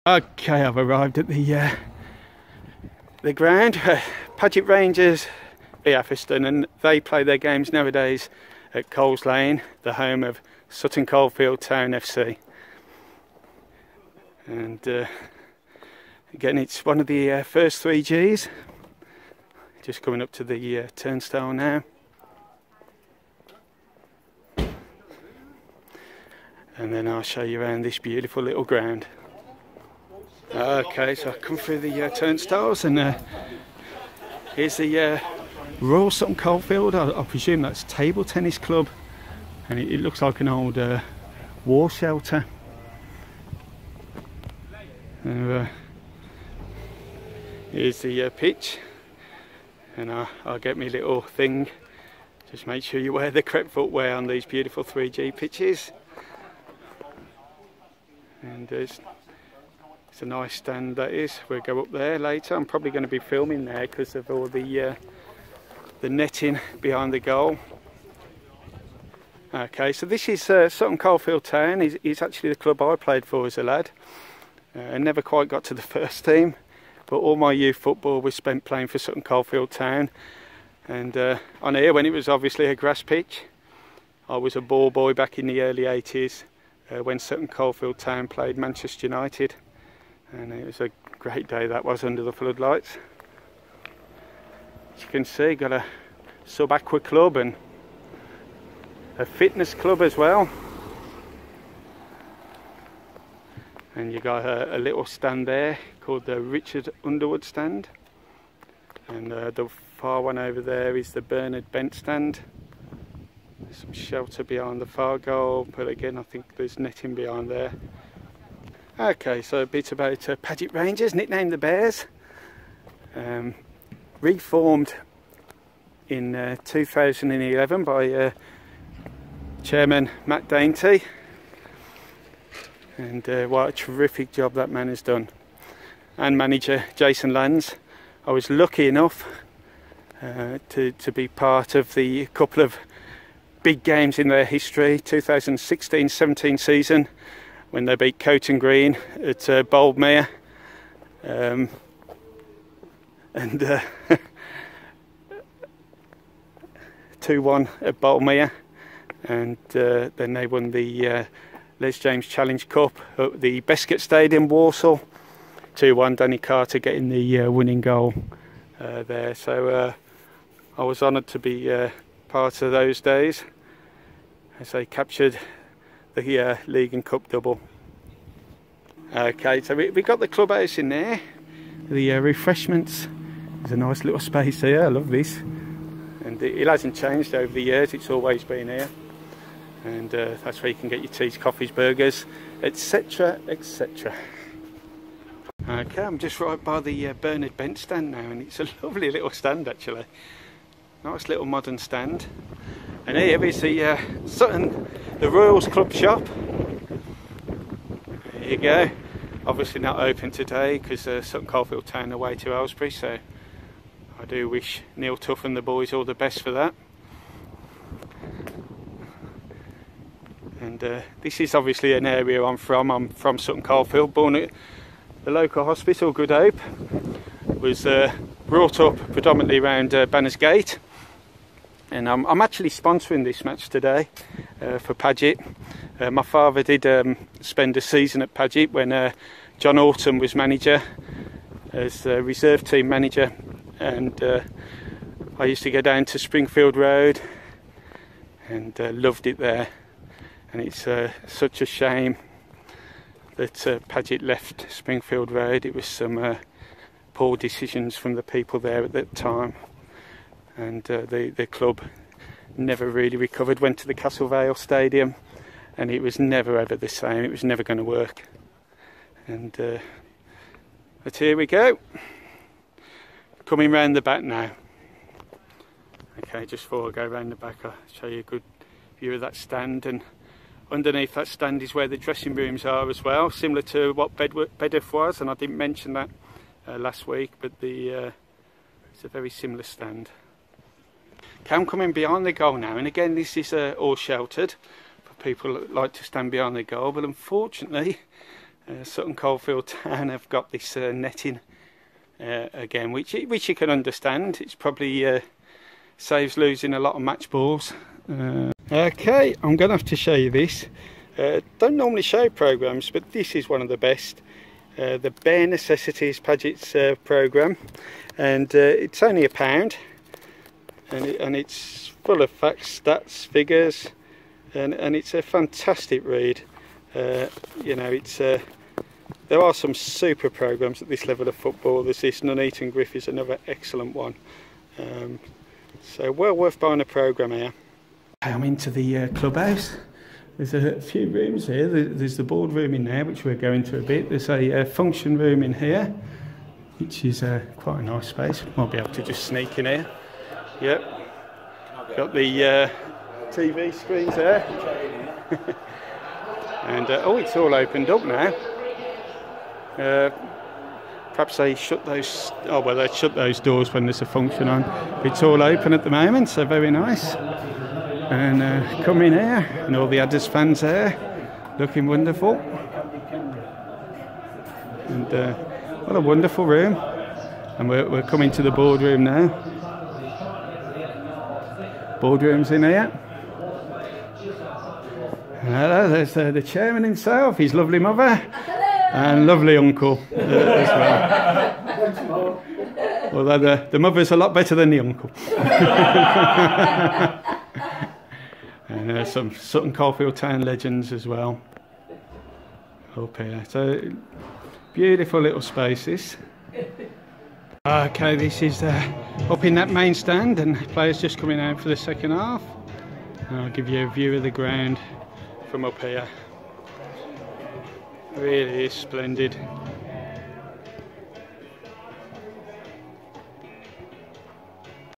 Okay, I've arrived at the ground. PAGET Rangers v SUTTON, and they play their games nowadays at Coles Lane, the home of SUTTON COLDFIELD TOWN FC. And again, it's one of the first 3Gs. Just coming up to the turnstile now. And then I'll show you around this beautiful little ground. Okay, so I come through the turnstiles, and here's the Royal Sutton Coldfield. I presume that's table tennis club, and it looks like an old war shelter. Here's the pitch, and I'll get me little thing. Just make sure you wear the correct footwear on these beautiful 3G pitches. And it's a nice stand, that is. We'll go up there later. I'm probably going to be filming there because of all the netting behind the goal. Okay, so this is Sutton Coldfield Town. It's actually the club I played for as a lad. I never quite got to the first team, but all my youth football was spent playing for Sutton Coldfield Town. And on here, when it was obviously a grass pitch, I was a ball boy back in the early 80s when Sutton Coldfield Town played Manchester United. And it was a great day that was, under the floodlights. As you can see, got a sub-aqua club and a fitness club as well. And you got a little stand there called the Richard Underwood stand. And the far one over there is the Bernard Bent stand. There's some shelter behind the far goal, but again I think there's netting behind there. Okay, so a bit about PAGET Rangers, nicknamed the Bears. Reformed in 2011 by Chairman Matt Dainty. And what a terrific job that man has done. And manager Jason Lands. I was lucky enough to be part of the couple of big games in their history. 2016-17 season, when they beat Coton Green at Boldmere, and 2-1 at Boldmere, and then they won the Les James Challenge Cup at the Bescot Stadium, Walsall, 2-1, Danny Carter getting the winning goal there. So I was honoured to be part of those days as they captured the League and Cup double. Okay, so we got the clubhouse in there, the refreshments. There's a nice little space here. I love this, and it hasn't changed over the years. It's always been here, and that's where you can get your teas, coffees, burgers, etc, etc. Okay, I'm just right by the Bernard Bent stand now, and it's a lovely little stand actually. Nice little modern stand. And here is the Sutton, the Royals Club shop. There you go. Obviously not open today because Sutton Coldfield Town away to Aylesbury, so I do wish Neil Tuff and the boys all the best for that. And this is obviously an area I'm from. I'm from Sutton Coldfield, born at the local hospital, Good Hope. Was brought up predominantly around Banners Gate. And I'm actually sponsoring this match today for PAGET. My father did spend a season at PAGET when John Autumn was manager, as reserve team manager, and I used to go down to Springfield Road and loved it there. And it's such a shame that PAGET left Springfield Road. It was some poor decisions from the people there at that time. And the club never really recovered. Went to the Castle Vale Stadium, and it was never ever the same. It was never going to work. And but here we go, coming round the back now. Okay, just before I go round the back, I'll show you a good view of that stand, and underneath that stand is where the dressing rooms are as well, similar to what Bedworth was, and I didn't mention that last week, but it's a very similar stand. Okay, I'm coming behind the goal now, and again this is all sheltered for people that like to stand behind the goal, but unfortunately Sutton Coldfield Town have got this netting again, which you can understand. It's probably saves losing a lot of match balls. Okay, I'm going to have to show you this. Don't normally show programmes, but this is one of the best. The Bare Necessities Paget's programme, and it's only £1, and it's full of facts, stats, figures, and it's a fantastic read. You know, it's there are some super programmes at this level of football. There's this Nuneaton Griff is another excellent one. So well worth buying a programme here. I'm into the clubhouse. There's a few rooms here. There's the boardroom in there, which we're going to a bit. There's a function room in here, which is quite a nice space. Might be able to just sneak in here. Yep. Got the TV screens there. And oh, it's all opened up now. Perhaps they shut those. Oh well, they shut those doors when there's a function on. It's all open at the moment, so very nice. And come in here, and all the Adders fans there, looking wonderful. And what a wonderful room. And we're coming to the boardroom now. Boardroom's in here. Hello, there's the chairman himself, his lovely mother, and lovely uncle as well. Although the mother's a lot better than the uncle. And some Sutton Coldfield Town legends as well up here. So beautiful little spaces. Okay, this is up in that main stand, and players just coming out for the second half. And I'll give you a view of the ground from up here. Really is splendid.